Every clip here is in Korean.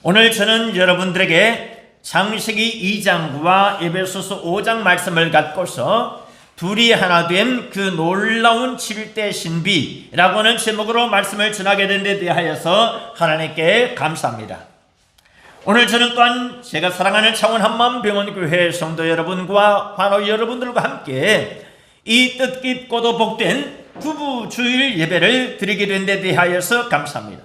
오늘 저는 여러분들에게 창세기 2장과 에베소서 5장 말씀을 갖고서 둘이 하나 된 그 놀라운 7대 신비라고 하는 제목으로 말씀을 전하게 된 데 대하여서 하나님께 감사합니다. 오늘 저는 또한 제가 사랑하는 창원 한마음병원교회 성도 여러분과 환우 여러분들과 함께 이 뜻깊고도 복된 부부주일 예배를 드리게 된 데 대하여서 감사합니다.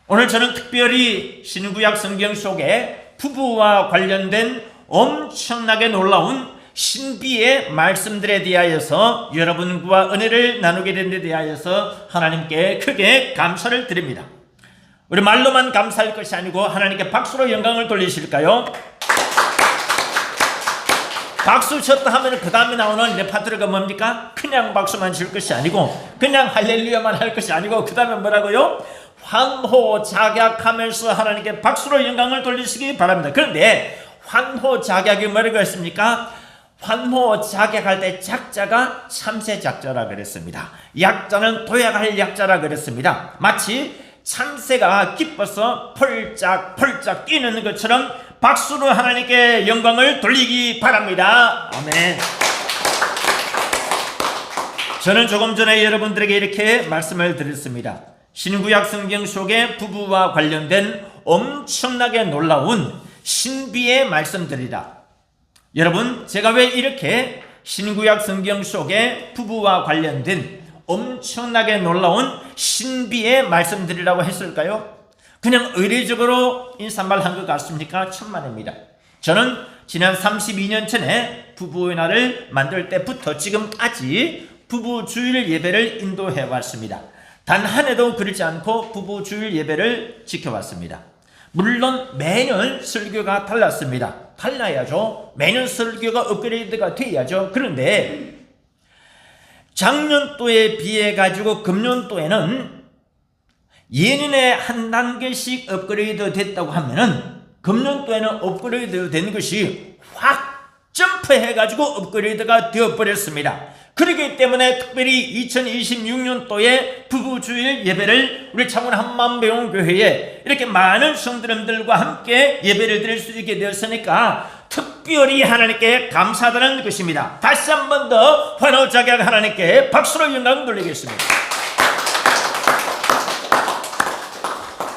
오늘 저는 특별히 신구약 성경 속에 부부와 관련된 엄청나게 놀라운 신비의 말씀들에 대하여서 여러분과 은혜를 나누게 된 데 대하여서 하나님께 크게 감사를 드립니다. 우리 말로만 감사할 것이 아니고 하나님께 박수로 영광을 돌리실까요? 박수 쳤다 하면 그 다음에 나오는 레파토리가 뭡니까? 그냥 박수만 칠 것이 아니고 그냥 할렐루야만 할 것이 아니고 그 다음에 뭐라고요? 환호작약하면서 하나님께 박수로 영광을 돌리시기 바랍니다. 그런데 환호작약이 뭐라고 했습니까? 환호작약할 때 작자가 참새작자라 그랬습니다. 약자는 도약할 약자라 그랬습니다. 마치 참새가 기뻐서 펄짝펄짝 뛰는 것처럼 박수로 하나님께 영광을 돌리기 바랍니다. 아멘. 저는 조금 전에 여러분들에게 이렇게 말씀을 드렸습니다. 신구약 성경 속에 부부와 관련된 엄청나게 놀라운 신비의 말씀들이다. 여러분, 제가 왜 이렇게 신구약 성경 속에 부부와 관련된 엄청나게 놀라운 신비의 말씀들이라고 했을까요? 그냥 의례적으로 인사말 한 것 같습니까? 천만입니다. 저는 지난 32년 전에 부부의 날을 만들 때부터 지금까지 부부 주일 예배를 인도해 왔습니다. 단 한 해도 그러지 않고 부부 주일 예배를 지켜왔습니다. 물론 매년 설교가 달랐습니다. 달라야죠. 매년 설교가 업그레이드가 돼야죠. 그런데 작년도에 비해 가지고 금년도에는 예년에 한 단계씩 업그레이드 됐다고 하면은 금년도에는 업그레이드 된 것이 확 점프해 가지고 업그레이드가 되어버렸습니다. 그렇기 때문에 특별히 2026년도에 부부주일 예배를 우리 창원 한마음병원교회에 이렇게 많은 성도님들과 함께 예배를 드릴 수 있게 되었으니까 특별히 하나님께 감사드리는 것입니다. 다시 한 번 더 환호작약 하나님께 박수로 영광 돌리겠습니다.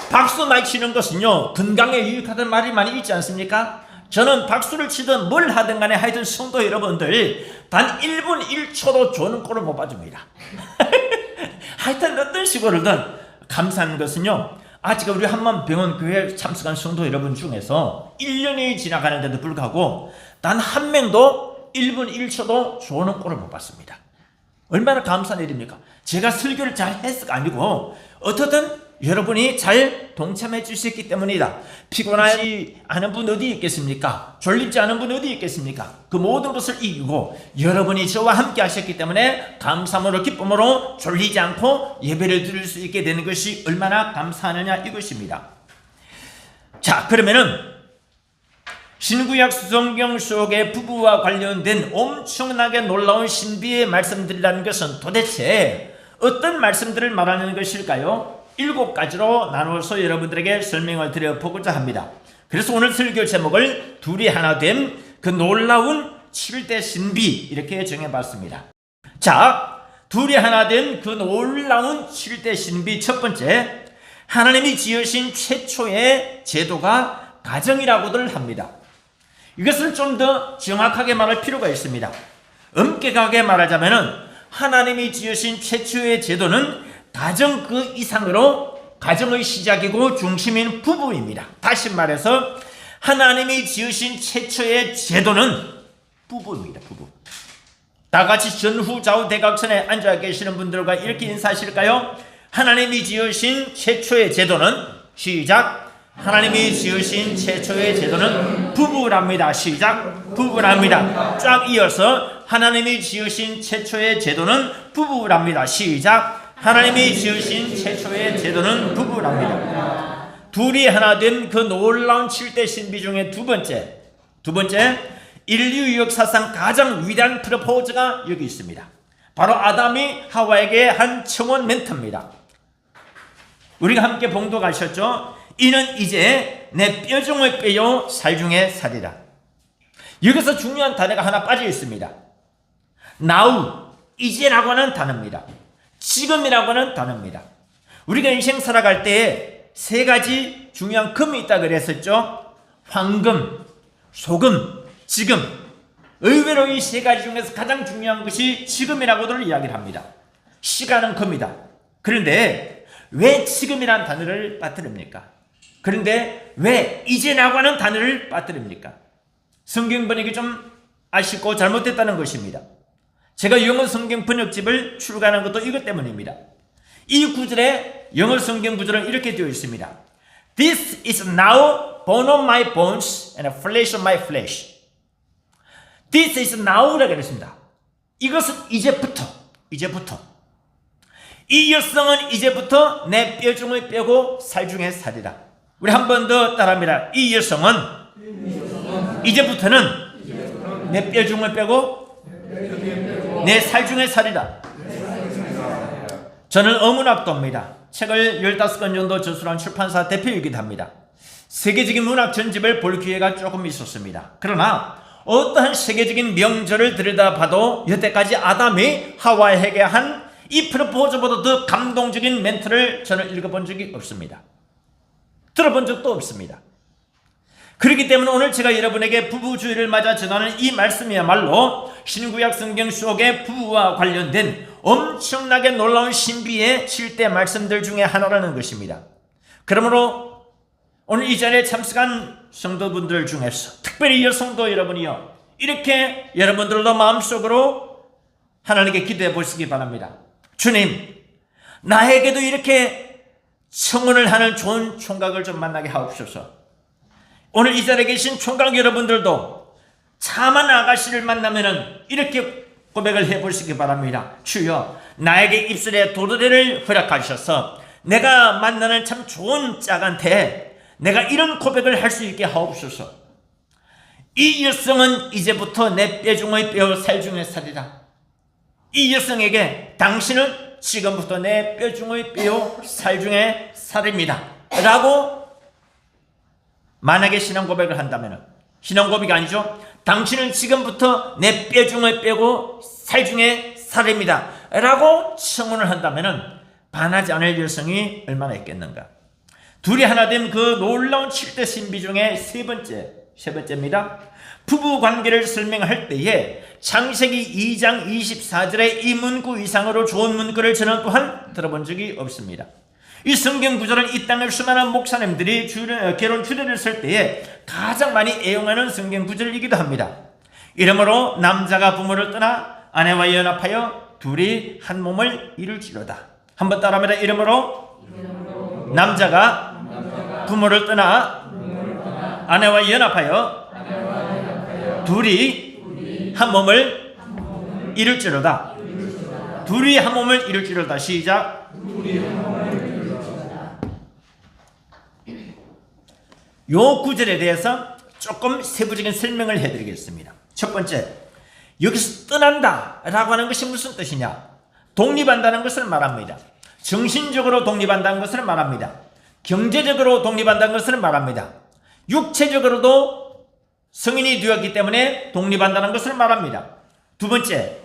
박수 많이 치는 것은요, 건강에 유익하다는 말이 많이 있지 않습니까? 저는 박수를 치든 뭘 하든 간에 하여튼 성도 여러분들 단 1분 1초도 좋은 꼴을 못 봐줍니다. 하여튼 어떤 식으로든 감사한 것은요, 아직 우리 한마음병원교회에 참석한 성도 여러분 중에서 1년이 지나가는데도 불구하고 단 한 명도 1분 1초도 좋은 꼴을 못 봤습니다. 얼마나 감사한 일입니까? 제가 설교를 잘 했을까 아니고 어떻든 여러분이 잘 동참해 주셨기 때문이다. 피곤하지 않은 분 어디 있겠습니까? 졸립지 않은 분 어디 있겠습니까? 그 모든 것을 이기고 여러분이 저와 함께 하셨기 때문에 감사함으로 기쁨으로 졸리지 않고 예배를 드릴 수 있게 되는 것이 얼마나 감사하느냐 이것입니다. 자, 그러면은 신구약 성경 속의 부부와 관련된 엄청나게 놀라운 신비의 말씀들이라는 것은 도대체 어떤 말씀들을 말하는 것일까요? 7가지로 나누어서 여러분들에게 설명을 드려보고자 합니다. 그래서 오늘 설교 제목을 둘이 하나 된 그 놀라운 7대 신비 이렇게 정해봤습니다. 자, 둘이 하나 된 그 놀라운 7대 신비 첫 번째, 하나님이 지으신 최초의 제도가 가정이라고들 합니다. 이것을 좀 더 정확하게 말할 필요가 있습니다. 엄격하게 말하자면은 하나님이 지으신 최초의 제도는 가정 그 이상으로 가정의 시작이고 중심인 부부입니다. 다시 말해서 하나님이 지으신 최초의 제도는 부부입니다. 부부. 다 같이 전후좌우 대각선에 앉아 계시는 분들과 이렇게 인사하실까요? 하나님이 지으신 최초의 제도는 시작. 하나님이 지으신 최초의 제도는 부부랍니다. 시작. 부부랍니다. 쫙 이어서 하나님이 지으신 최초의 제도는 부부랍니다. 시작. 하나님이 지으신 최초의 제도는 부부랍니다. 둘이 하나 된 그 놀라운 7대 신비 중에 두 번째, 인류 역사상 가장 위대한 프로포즈가 여기 있습니다. 바로 아담이 하와에게 한 청혼 멘트입니다. 우리가 함께 봉독하셨죠? 이는 이제 내 뼈중을 빼요 살중에 살이라. 여기서 중요한 단어가 하나 빠져 있습니다. now, 이제라고 하는 단어입니다. 지금이라고 하는 단어입니다. 우리가 인생 살아갈 때에 세 가지 중요한 금이 있다 그랬었죠. 황금, 소금, 지금. 의외로 이 세 가지 중에서 가장 중요한 것이 지금이라고들 이야기를 합니다. 시간은 금이다. 그런데 왜 지금이라는 단어를 빠뜨립니까? 그런데 왜 이제라고 하는 단어를 빠뜨립니까? 성경 번역이 좀 아쉽고 잘못됐다는 것입니다. 제가 영어 성경 번역집을 출간한 것도 이것 때문입니다. 이 구절에 영어 성경 구절은 이렇게 되어 있습니다. This is now bone of my bones and flesh of my flesh. This is now라고 했습니다. 이것은 이제부터. 이 여성은 이제부터 내 뼈중을 빼고 살중에 살이라. 우리 한 번 더 따라합니다. 이 여성은 이제부터는 내 뼈중을 빼고 내 살중에 살이라. 저는 어문학도입니다. 책을 15권 정도 저술한 출판사 대표이기도 합니다. 세계적인 문학 전집을 볼 기회가 조금 있었습니다. 그러나 어떠한 세계적인 명절을 들여다봐도 여태까지 아담이 하와에게 한 이 프로포즈보다 더 감동적인 멘트를 저는 읽어본 적이 없습니다. 들어본 적도 없습니다. 그렇기 때문에 오늘 제가 여러분에게 부부주의를 맞아 전하는 이 말씀이야말로 신구약 성경 속의 부부와 관련된 엄청나게 놀라운 신비의 7대 말씀들 중에 하나라는 것입니다. 그러므로 오늘 이 자리에 참석한 성도분들 중에서 특별히 여성도 여러분이요, 이렇게 여러분들도 마음속으로 하나님께 기도해 보시기 바랍니다. 주님, 나에게도 이렇게 청혼을 하는 좋은 총각을 좀 만나게 하옵소서. 오늘 이 자리에 계신 총각 여러분들도 참한 아가씨를 만나면은 이렇게 고백을 해보시기 바랍니다. 주여, 나에게 입술에 도르래를 허락하셔서 내가 만나는 참 좋은 짝한테 내가 이런 고백을 할 수 있게 하옵소서. 이 여성은 이제부터 내 뼈중의 뼈, 살중의 살이라. 이 여성에게 당신은 지금부터 내 뼈중의 뼈, 살중의 살입니다 라고 만약에 신앙 고백을 한다면, 신앙 고백이 아니죠, 당신은 지금부터 내 뼈중의 뼈고 살중의 살입니다 라고 청혼을 한다면 반하지 않을 여성이 얼마나 있겠는가. 둘이 하나 된 그 놀라운 7대 신비 중에 세 번째입니다. 부부 관계를 설명할 때에 창세기 2장 24절의 이 문구 이상으로 좋은 문구를 저는 또한 들어본 적이 없습니다. 이 성경 구절은 이 땅의 수많은 목사님들이 결혼 주례를 쓸 때에 가장 많이 애용하는 성경 구절이기도 합니다. 이러므로 남자가 부모를 떠나 아내와 연합하여 둘이 한 몸을 이룰지로다. 한번 따라합니다. 이러므로 남자가 부모를 떠나 아내와 연합하여 둘이 한 몸을 이룰지로다. 둘이 한 몸을 이룰지로다. 시작. 요 구절에 대해서 조금 세부적인 설명을 해드리겠습니다. 첫 번째, 여기서 떠난다 라고 하는 것이 무슨 뜻이냐? 독립한다는 것을 말합니다. 정신적으로 독립한다는 것을 말합니다. 경제적으로 독립한다는 것을 말합니다. 육체적으로도 성인이 되었기 때문에 독립한다는 것을 말합니다. 두 번째,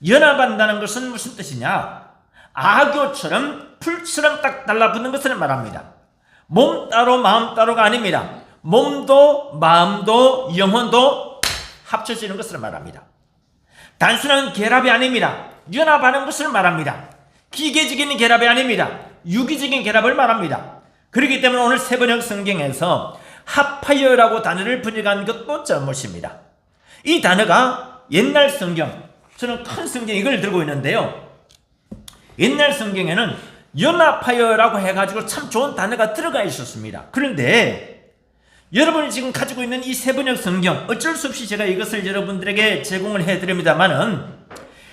연합한다는 것은 무슨 뜻이냐? 아교처럼 풀처럼 딱 달라붙는 것을 말합니다. 몸 따로 마음 따로가 아닙니다. 몸도 마음도 영혼도 합쳐지는 것을 말합니다. 단순한 결합이 아닙니다. 연합하는 것을 말합니다. 기계적인 결합이 아닙니다. 유기적인 결합을 말합니다. 그렇기 때문에 오늘 세번역 성경에서 합하여라고 단어를 번역한 것도 잘못입니다. 이 단어가 옛날 성경, 저는 큰 성경 이걸 들고 있는데요, 옛날 성경에는 연합하여라고 해가지고 참 좋은 단어가 들어가 있었습니다. 그런데 여러분이 지금 가지고 있는 이 세번역 성경, 어쩔 수 없이 제가 이것을 여러분들에게 제공을 해드립니다만은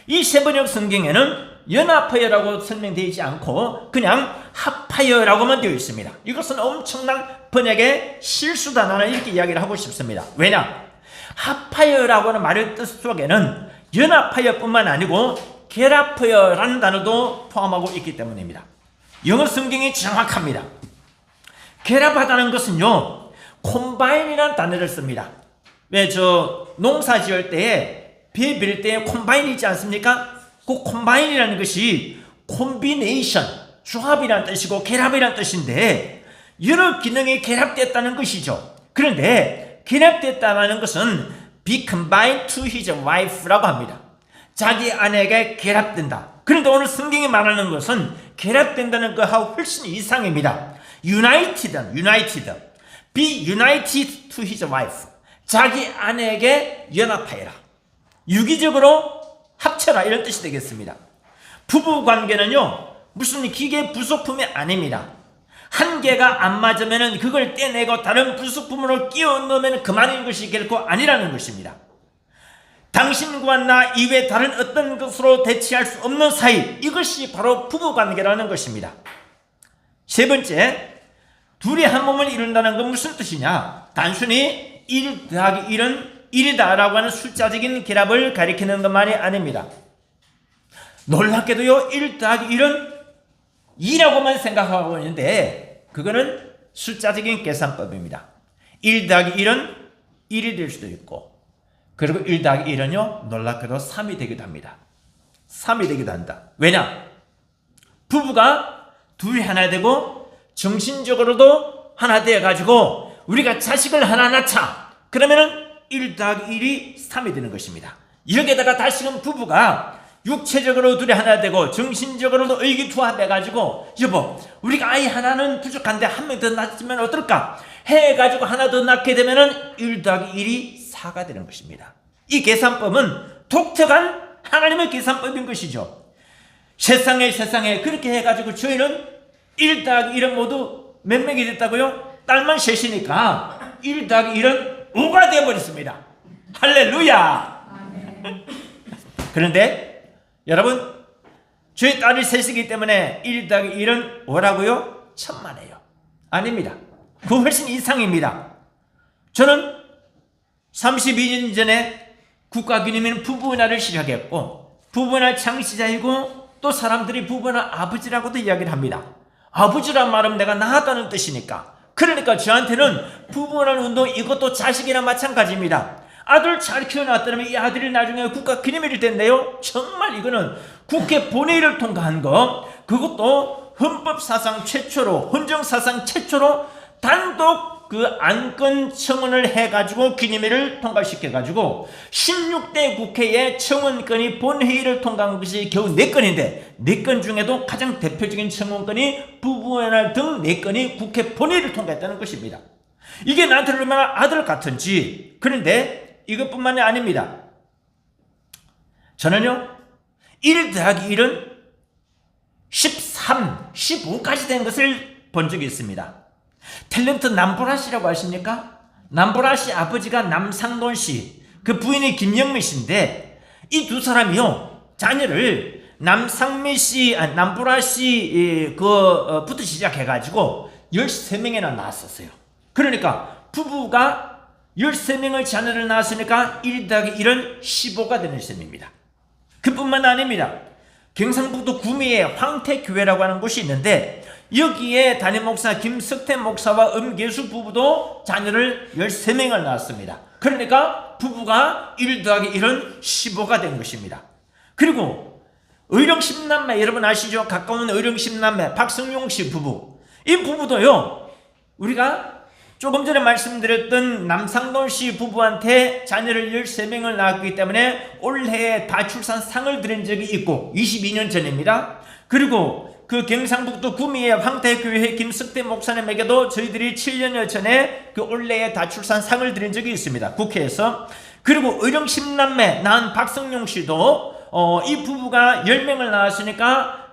이 세번역 성경에는 연합하여라고 설명되어 있지 않고 그냥 합하여라고만 되어 있습니다. 이것은 엄청난 번역의 실수다, 나는 이렇게 이야기를 하고 싶습니다. 왜냐? 합하여라고 하는 말의 뜻 속에는 연합하여뿐만 아니고 결합하여라는 단어도 포함하고 있기 때문입니다. 영어 성경이 정확합니다. 결합하다는 것은요, 콤바인이라는 단어를 씁니다. 왜 저 농사 지을 때에 배 빌 때에 콤바인이 있지 않습니까? 그 콤바인이라는 것이 콤비네이션, 조합이라는 뜻이고 결합이라는 뜻인데 여러 기능이 결합됐다는 것이죠. 그런데 결합됐다는 것은 be combined to his wife라고 합니다. 자기 아내에게 결합된다. 그런데 오늘 성경이 말하는 것은 결합된다는 것하고 훨씬 이상입니다. united. be united to his wife. 자기 아내에게 연합하여라. 유기적으로 합쳐라, 이런 뜻이 되겠습니다. 부부관계는요 무슨 기계 부속품이 아닙니다. 한 개가 안 맞으면 그걸 떼내고 다른 부속품으로 끼워 넣으면 그만인 것이 결코 아니라는 것입니다. 당신과 나 이외 다른 어떤 것으로 대체할 수 없는 사이, 이것이 바로 부부관계라는 것입니다. 세 번째, 둘이 한 몸을 이룬다는 건 무슨 뜻이냐? 단순히 1 더하기 1은 1이다 라고 하는 숫자적인 결합을 가리키는 것만이 아닙니다. 놀랍게도요 1 더하기 1은 2라고만 생각하고 있는데 그거는 숫자적인 계산법입니다. 1 더하기 1은 1이 될 수도 있고, 그리고 1 더하기 1은요 놀랍게도 3이 되기도 합니다. 3이 되기도 한다. 왜냐? 부부가 둘이 하나 되고 정신적으로도 하나 되어가지고 우리가 자식을 하나 낳자, 그러면은 1 더하기 1이 3이 되는 것입니다. 여기에다가 다시금 부부가 육체적으로 둘이 하나 되고 정신적으로도 의기투합해가지고 여보 우리가 아이 하나는 부족한데 한 명 더 낳으면 어떨까 해가지고 하나 더 낳게 되면은 1 더하기 1이 4가 되는 것입니다. 이 계산법은 독특한 하나님의 계산법인 것이죠. 세상에 그렇게 해가지고 저희는 1 더하기 1은 모두 몇 명이 됐다고요? 딸만 셋이니까 1 더하기 1은 5가 되어버렸습니다. 할렐루야. 그런데 여러분, 저희 딸이 셋이기 때문에 1 더하기 1은 5라고요? 천만에요. 아닙니다. 그 훨씬 이상입니다. 저는 32년 전에 국가기념일 부부날을 시작했고, 부부날 창시자이고 또 사람들이 부부날 아버지라고도 이야기를 합니다. 아버지란 말은 내가 낳았다는 뜻이니까. 그러니까 저한테는 부부날 운동 이것도 자식이랑 마찬가지입니다. 아들 잘 키워놨다면 이 아들이 나중에 국가 기념일이 된대요. 정말 이거는 국회 본회의를 통과한 거, 그것도 헌법사상 최초로, 헌정사상 최초로 단독 그 안건 청원을 해가지고 기념일을 통과시켜가지고 16대 국회에 청원건이 본회의를 통과한 것이 겨우 4건인데 4건 중에도 가장 대표적인 청원건이 부부의 등 4건이 국회 본회의를 통과했다는 것입니다. 이게 나한테 얼마나 아들 같은지. 그런데 이것뿐만이 아닙니다. 저는요 1 더하기 1은 13, 15까지 된 것을 본 적이 있습니다. 탤런트 남보라 씨라고 아십니까? 남보라 씨 아버지가 남상돈 씨, 그 부인이 김영미 씨인데 이 두 사람이요 자녀를 남상미 씨, 남보라 씨 부터 시작해가지고 13명이나 낳았었어요. 그러니까 부부가 13명의 자녀를 낳았으니까 1 더하기 1은 15가 되는 셈입니다. 그뿐만 아닙니다. 경상북도 구미에 황태교회라고 하는 곳이 있는데 여기에 담임 목사 김석태 목사와 음계수 부부도 자녀를 13명을 낳았습니다. 그러니까 부부가 1 더하기 1은 15가 된 것입니다. 그리고 의령 10남매 여러분 아시죠? 가까운 의령 10남매 박성용 씨 부부, 이 부부도요 우리가 조금 전에 말씀드렸던 남상돈 씨 부부한테 자녀를 13명을 낳았기 때문에 올해에 다출산상을 드린 적이 있고 22년 전입니다. 그리고 그 경상북도 구미의 황태교회 김석대 목사님에게도 저희들이 7년여 전에 그 올해에 다출산상을 드린 적이 있습니다. 국회에서. 그리고 의령 10남매 낳은 박성용 씨도 이 부부가 10명을 낳았으니까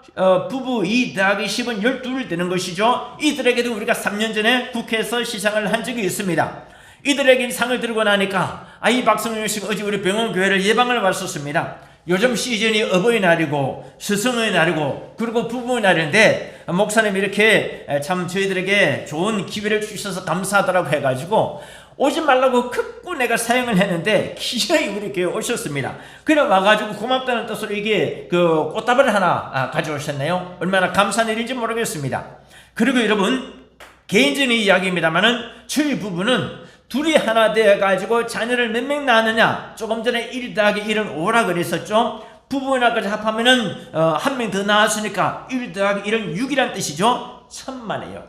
부부 2 더하기 10은 12를 되는 것이죠. 이들에게도 우리가 3년 전에 국회에서 시상을 한 적이 있습니다. 이들에게 상을 들고 나니까 이 박성용 씨가 어제 우리 병원교회를 예방을 왔었습니다. 요즘 시즌이 어버이날이고 스승의 날이고 그리고 부부의 날인데 목사님이 이렇게 참 저희들에게 좋은 기회를 주셔서 감사하다라고 해가지고 오지 말라고 극구 내가 사용을 했는데 기어이 우리 교회 오셨습니다. 그래 와가지고 고맙다는 뜻으로 이게 그 꽃다발을 하나 가져오셨네요. 얼마나 감사한 일인지 모르겠습니다. 그리고 여러분 개인적인 이야기입니다만은 저희 부부는 둘이 하나 되어가지고 자녀를 몇 명 낳느냐, 조금 전에 1 더하기 1은 5라 그랬었죠. 부부나까지 합하면은 한 명 더 낳았으니까 1 더하기 1은 6이란 뜻이죠. 천만에요.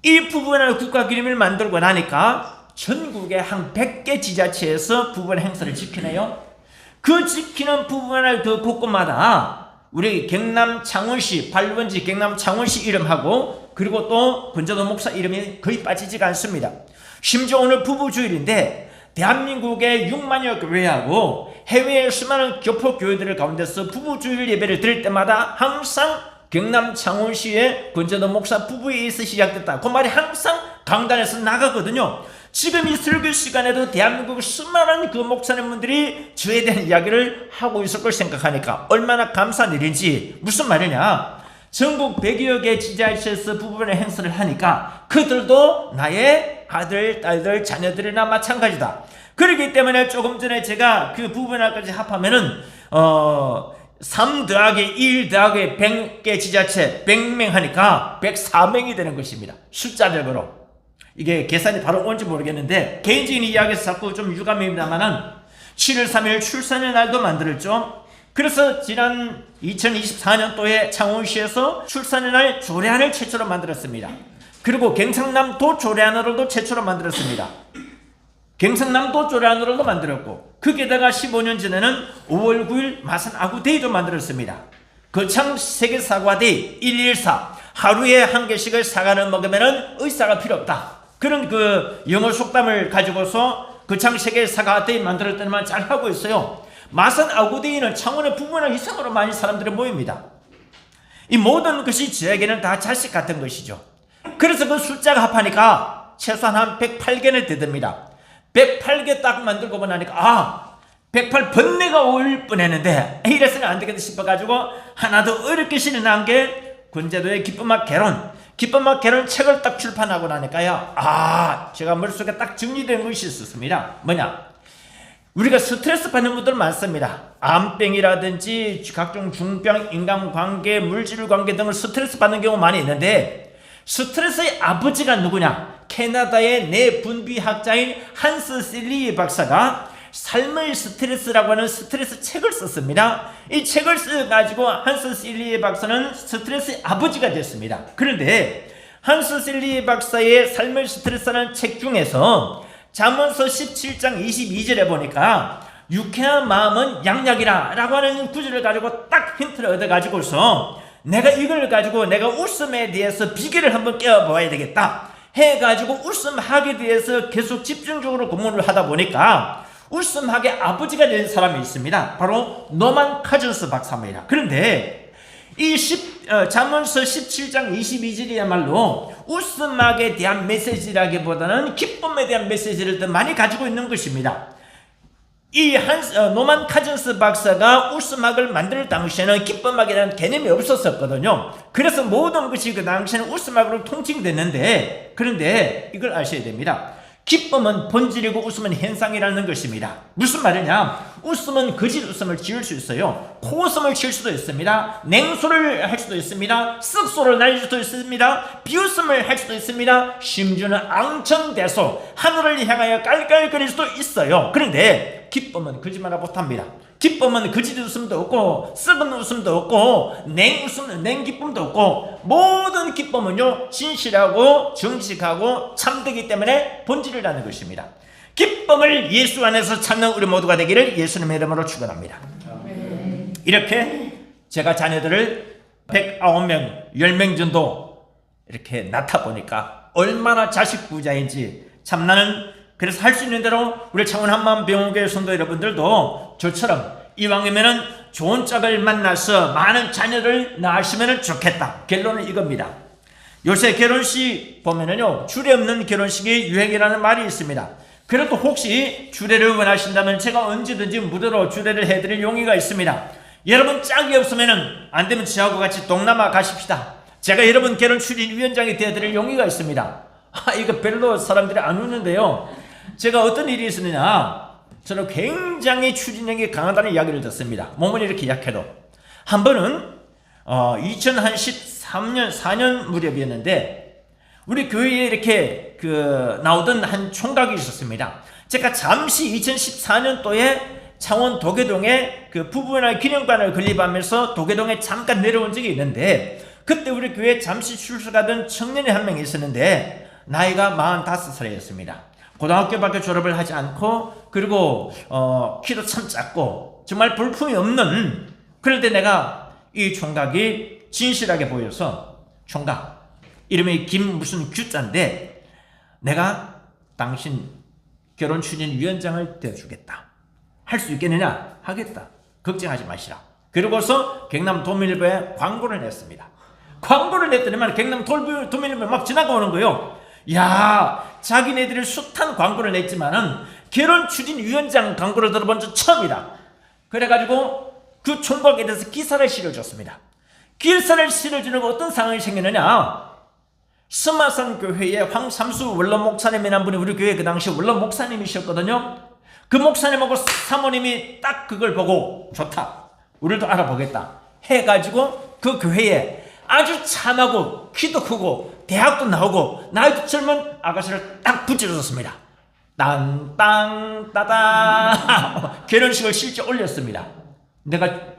이 부부나 국가기념일을 만들고 나니까 전국에 한 100개 지자체에서 부부나 행사를 지키네요. 그 지키는 부부나 그 곳곳마다 우리 경남 창원시, 발원지 경남 창원시 이름하고 그리고 또 권재도 목사 이름이 거의 빠지지가 않습니다. 심지어 오늘 부부주일인데 대한민국의 6만여 교회하고 해외의 수많은 교포교회들 가운데서 부부주일 예배를 드릴 때마다 항상 경남 창원시의 권재도 목사 부부에 의해서 시작됐다. 그 말이 항상 강단에서 나가거든요. 지금 이 설교 시간에도 대한민국 수많은 그 목사님분들이 저에 대한 이야기를 하고 있을 걸 생각하니까 얼마나 감사한 일인지. 무슨 말이냐, 전국 100여 개 지자체에서 부부간의 행사를 하니까 그들도 나의 아들, 딸들, 자녀들이나 마찬가지다. 그렇기 때문에 조금 전에 제가 그 부부나까지 합하면은 3 더하기 1 더하기 100개 지자체 100명 하니까 104명이 되는 것입니다. 숫자적으로. 이게 계산이 바로 온지 모르겠는데 개인적인 이야기에서 자꾸 좀 유감입니다만은 7월 3일 출산의 날도 만들었죠. 그래서 지난 2024년도에 창원시에서 출산의 날 조례안을 최초로 만들었습니다. 그리고 경상남도 조례안으로도 최초로 만들었습니다. 경상남도 조례안으로도 만들었고 거기에다가 15년 전에는 5월 9일 마산 아구데이도 만들었습니다. 거창 세계사과데이 114 하루에 한 개씩을 사과를 먹으면 의사가 필요 없다. 그런 그 영어 속담을 가지고서 거창 세계사과데이 만들 때만 잘 하고 있어요. 마산 아구데이는 창원의 부부나 이상으로 많이 사람들이 모입니다. 이 모든 것이 저에게는 다 자식 같은 것이죠. 그래서 그 숫자가 합하니까 최소한 한 108개는 되듭니다. 108개 딱 만들고 나니까 108 번뇌가 올 뻔했는데 이래서는 안 되겠다 싶어가지고 하나 더 어렵게 실현한 게 권재도의 기쁨막 개론. 기쁨막 개론 책을 딱 출판하고 나니까요. 제가 머릿속에 딱 정리된 것이 있었습니다. 뭐냐? 우리가 스트레스 받는 분들 많습니다. 암병이라든지 각종 중병, 인간관계, 물질관계 등을 스트레스 받는 경우 많이 있는데 스트레스의 아버지가 누구냐? 캐나다의 뇌분비학자인 한스 실리 박사가 삶의 스트레스라고 하는 스트레스 책을 썼습니다. 이 책을 써가지고 한스 실리 박사는 스트레스의 아버지가 됐습니다. 그런데 한스 실리 박사의 삶의 스트레스라는 책 중에서 잠언서 17장 22절에 보니까 유쾌한 마음은 양약이라 라고 하는 구절을 가지고 딱 힌트를 얻어가지고서 내가 이걸 가지고 내가 웃음에 대해서 비결을 한번 깨워봐야 되겠다 해가지고 웃음학에 대해서 계속 집중적으로 공부를 하다 보니까 웃음학의 아버지가 된 사람이 있습니다. 바로 노만 카즌스 박사입니다. 그런데 이 잠언서 17장 22절이야말로 웃음학에 대한 메시지라기보다는 기쁨에 대한 메시지를 더 많이 가지고 있는 것입니다. 이 노만 카즌스 박사가 웃음학을 만들 당시에는 기쁨학이라는 개념이 없었거든요. 그래서 모든 것이 그 당시에는 웃음학으로 통칭됐는데, 그런데 이걸 아셔야 됩니다. 기쁨은 본질이고 웃음은 현상이라는 것입니다. 무슨 말이냐? 웃음은 거짓 웃음을 지을 수 있어요. 코웃음을 칠 수도 있습니다. 냉소를 할 수도 있습니다. 쓱소를 날 수도 있습니다. 비웃음을 할 수도 있습니다. 심지어는 앙천대소, 하늘을 향하여 깔깔거릴 수도 있어요. 그런데 기쁨은 거짓말을 못합니다. 기쁨은 거짓 웃음도 없고 썩은 웃음도 없고 냉기쁨도 없고 모든 기쁨은요 진실하고 정직하고 참되기 때문에 본질을 아는 것입니다. 기쁨을 예수 안에서 찾는 우리 모두가 되기를 예수님의 이름으로 축원합니다. 이렇게 제가 자녀들을 109명 10명 정도 이렇게 낳다 보니까 얼마나 자식 부자인지 참 나는 그래서 할 수 있는 대로 우리 창원 한마음병원교회 성도 여러분들도 저처럼 이왕이면은 좋은 짝을 만나서 많은 자녀를 낳으시면 좋겠다. 결론은 이겁니다. 요새 결혼식 보면은요 주례 없는 결혼식이 유행이라는 말이 있습니다. 그래도 혹시 주례를 원하신다면 제가 언제든지 무료로 주례를 해드릴 용의가 있습니다. 여러분 짝이 없으면은 안 되면 저하고 같이 동남아 가십시다. 제가 여러분 결혼 추진위원장이 되어드릴 용의가 있습니다. 이거 별로 사람들이 안 웃는데요. 제가 어떤 일이 있었느냐, 저는 굉장히 추진력이 강하다는 이야기를 듣습니다. 몸은 이렇게 약해도. 한 번은 2013년 4년 무렵이었는데 우리 교회에 이렇게 나오던 한 총각이 있었습니다. 제가 잠시 2014년도에 창원 도계동에 부부나 기념관을 건립하면서 도계동에 잠깐 내려온 적이 있는데, 그때 우리 교회에 잠시 출석하던 청년이 한 명 있었는데 나이가 45살이었습니다. 고등학교밖에 졸업을 하지 않고, 그리고 키도 참 작고 정말 볼품이 없는, 그런데 내가 이 총각이 진실하게 보여서, 총각 이름이 김 무슨 규자인데 내가 당신 결혼 추진위원장을 되어주겠다. 할 수 있겠느냐? 하겠다. 걱정하지 마시라. 그러고서 경남 도민일보에 광고를 냈습니다. 광고를 냈더니만 경남 도민일보에 막 지나가오는 거예요. 야, 자기네들이 숱한 광고를 냈지만은 결혼 추진위원장 광고를 들어본 적 처음이다. 그래가지고 그 총각에 대해서 기사를 실어줬습니다. 기사를 실어주는 거 어떤 상황이 생기느냐? 스마산 교회의 황삼수 원로 목사님이라는 분이 우리 교회 그 당시 원로 목사님이셨거든요. 그 목사님하고 사모님이 딱 그걸 보고 좋다, 우리도 알아보겠다 해가지고 그 교회에 아주 참하고 키도 크고 대학도 나오고 나이도 젊은 아가씨를 딱 붙여줬습니다. 땅땅 따다 결혼식을 실제 올렸습니다. 내가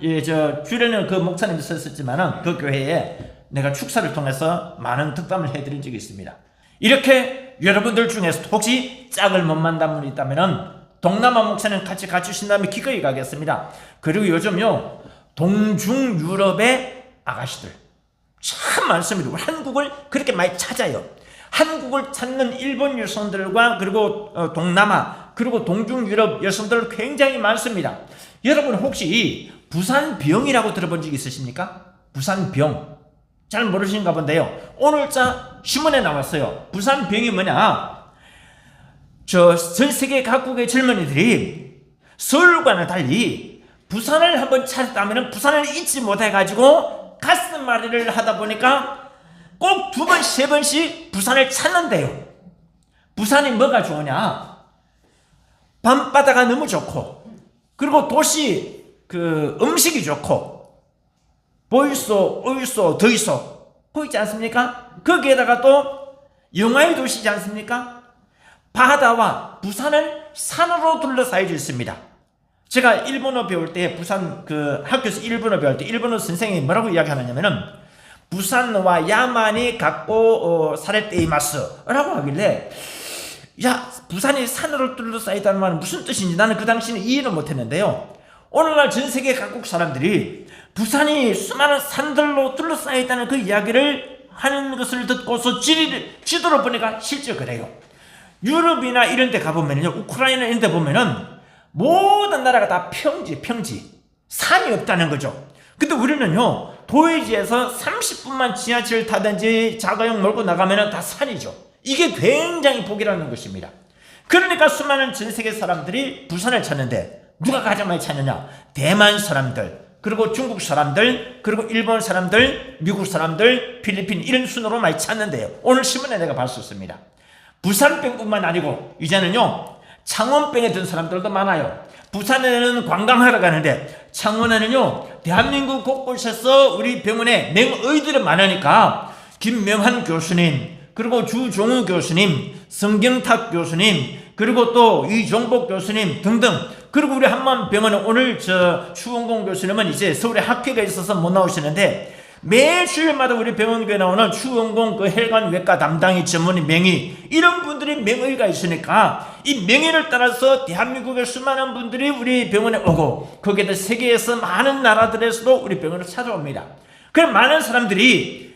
주례는 그 목사님이 썼었지만은 그 교회에 내가 축사를 통해서 많은 득담을 해드린 적이 있습니다. 이렇게 여러분들 중에서 혹시 짝을 못 만난 분이 있다면은 동남아 목사님 같이 가주신다면 기꺼이 가겠습니다. 그리고 요즘요 동중 유럽의 아가씨들 참 많습니다. 한국을 그렇게 많이 찾아요. 한국을 찾는 일본 여성들과 그리고 동남아 그리고 동중 유럽 여성들 굉장히 많습니다. 여러분 혹시 부산병이라고 들어본 적 있으십니까? 부산병 잘 모르시는가 본데요. 오늘자 신문에 나왔어요. 부산병이 뭐냐? 전 세계 각국의 젊은이들이 서울과는 달리 부산을 한번 찾았다면 부산을 잊지 못해가지고 가슴앓이를 하다 보니까 꼭 2번, 3번씩 부산을 찾는데요. 부산이 뭐가 좋으냐? 밤바다가 너무 좋고, 그리고 도시 음식이 좋고, 보이소, 오이소, 더이소 보이지 않습니까? 거기에다가 또 영화의 도시지 않습니까? 바다와 부산을 산으로 둘러싸여 있습니다. 제가 일본어 배울 때 부산 학교에서 일본어 배울 때 일본어 선생님이 뭐라고 이야기하느냐면은 부산와 야만이 갖고 사레떼이마스라고 하길래, 야, 부산이 산으로 둘러싸여 있다는 말은 무슨 뜻인지 나는 그 당시는 이해를 못했는데요. 오늘날 전 세계 각국 사람들이 부산이 수많은 산들로 둘러싸여 있다는 그 이야기를 하는 것을 듣고서 지도를 보니까 실제 그래요. 유럽이나 이런 데 가보면요, 우크라이나 이런 데 보면은 모든 나라가 다 평지, 산이 없다는 거죠. 근데 우리는요, 도의지에서 30분만 지하철 타든지 자가용 몰고 나가면은 다 산이죠. 이게 굉장히 복이라는 것입니다. 그러니까 수많은 전 세계 사람들이 부산을 찾는데 누가 가장 많이 찾느냐? 대만 사람들, 그리고 중국 사람들, 그리고 일본 사람들, 미국 사람들, 필리핀 이런 순으로 많이 찾는데요. 오늘 신문에 내가 봤었습니다. 부산병뿐만 아니고 이제는요 창원병에 든 사람들도 많아요. 부산에는 관광하러 가는데 창원에는요 대한민국 곳곳에서 우리 병원에 맹의들이 많으니까 김명한 교수님, 그리고 주종우 교수님, 성경탁 교수님, 그리고 또 이종복 교수님 등등, 그리고 우리 한만병원은 오늘 추원공 교수님은 이제 서울에 학회가 있어서 못 나오시는데 매주일마다 우리 병원교에 나오는 추원공 혈관외과 담당이 전문의 명의, 이런 분들이 명의가 있으니까 이 명의를 따라서 대한민국의 수많은 분들이 우리 병원에 오고, 거기에다 세계에서 많은 나라들에서도 우리 병원을 찾아옵니다. 그럼 많은 사람들이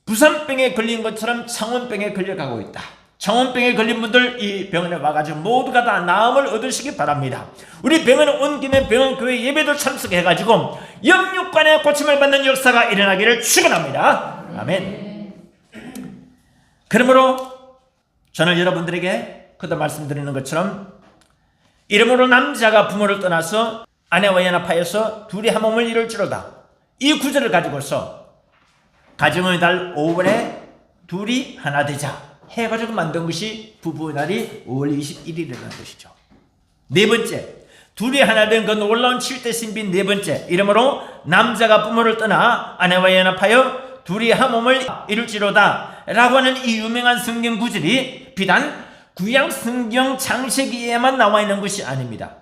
부산병에 걸린 것처럼 창원병에 걸려가고 있다. 창원병에 걸린 분들 이 병원에 와가지고 모두가 다 나음을 얻으시기 바랍니다. 우리 병원에 온 김에 병원교회 예배도 참석해가지고 영육간의 고침을 받는 역사가 일어나기를 축원합니다. 아멘. 그러므로 저는 여러분들에게 그도 말씀드리는 것처럼, 이러므로 남자가 부모를 떠나서 아내와 연합하여서 둘이 한 몸을 이룰지로다, 이 구절을 가지고서 가정의 달 5월에 둘이 하나 되자 해가지고 만든 것이 부부날이 5월 21일이라는 것이죠. 네 번째, 둘이 하나 된 그 놀라운 7대 신비 네 번째, 이러므로 남자가 부모를 떠나 아내와 연합하여 둘이 한 몸을 이룰지로다. 라고 하는 이 유명한 성경 구절이 비단 구약 성경 창세기에만 나와 있는 것이 아닙니다.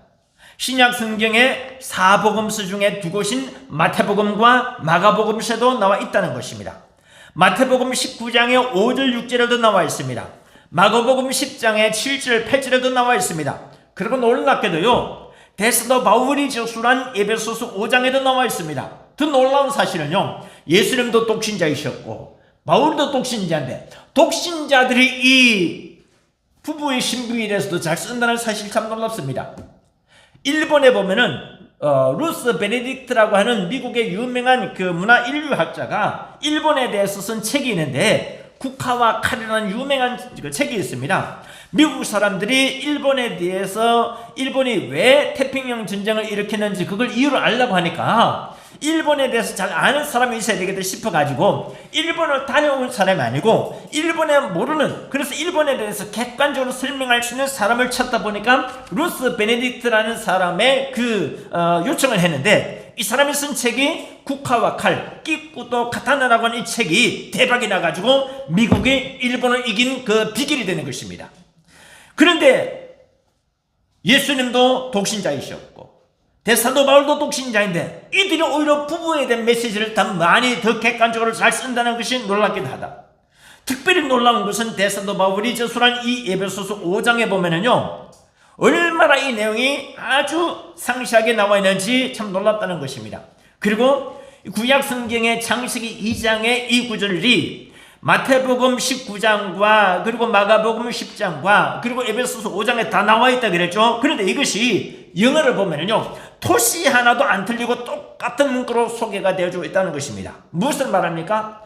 신약 성경의 사복음서 중에 두 곳인 마태복음과 마가복음서도 나와 있다는 것입니다. 마태복음 19장의 5절 6절에도 나와 있습니다. 마가복음 10장의 7절 8절에도 나와 있습니다. 그리고 놀랍게도요, 대사도 바울이 저술한 에베소서 5장에도 나와 있습니다. 더 놀라운 사실은요, 예수님도 독신자이셨고 바울도 독신자인데 독신자들이 이 부부의 신부에 대해서도 잘 쓴다는 사실 참 놀랍습니다. 일본에 보면은 루스 베네딕트라고 하는 미국의 유명한 그 문화 인류학자가 일본에 대해서 쓴 책이 있는데 국화와 칼이라는 유명한 책이 있습니다. 미국 사람들이 일본에 대해서 일본이 왜 태평양 전쟁을 일으켰는지 그걸 이유를 알려고 하니까 일본에 대해서 잘 아는 사람이 있어야 되겠다 싶어가지고 일본을 다녀온 사람이 아니고 일본에 모르는, 그래서 일본에 대해서 객관적으로 설명할 수 있는 사람을 찾다 보니까 루스 베네딕트라는 사람의 요청을 했는데, 이 사람이 쓴 책이 국화와 칼, 끼꾸도 카타나라고 하는 이 책이 대박이 나가지고 미국이 일본을 이긴 그 비결이 되는 것입니다. 그런데 예수님도 독신자이셨고 대사도 바울도 독신자인데 이들이 오히려 부부에 대한 메시지를 더 객관적으로 잘 쓴다는 것이 놀랍기도 하다. 특별히 놀라운 것은 대사도 바울이 저술한 이 에베소서 5장에 보면은요, 얼마나 이 내용이 아주 상세하게 나와 있는지 참 놀랍다는 것입니다. 그리고 구약 성경의 창세기 2장의 이 구절이 마태복음 19장과 그리고 마가복음 10장과 그리고 에베소서 5장에 다 나와 있다 그랬죠. 그런데 이것이 영어를 보면은요, 토시 하나도 안 틀리고 똑같은 문구로 소개가 되어주고 있다는 것입니다. 무엇을 말합니까?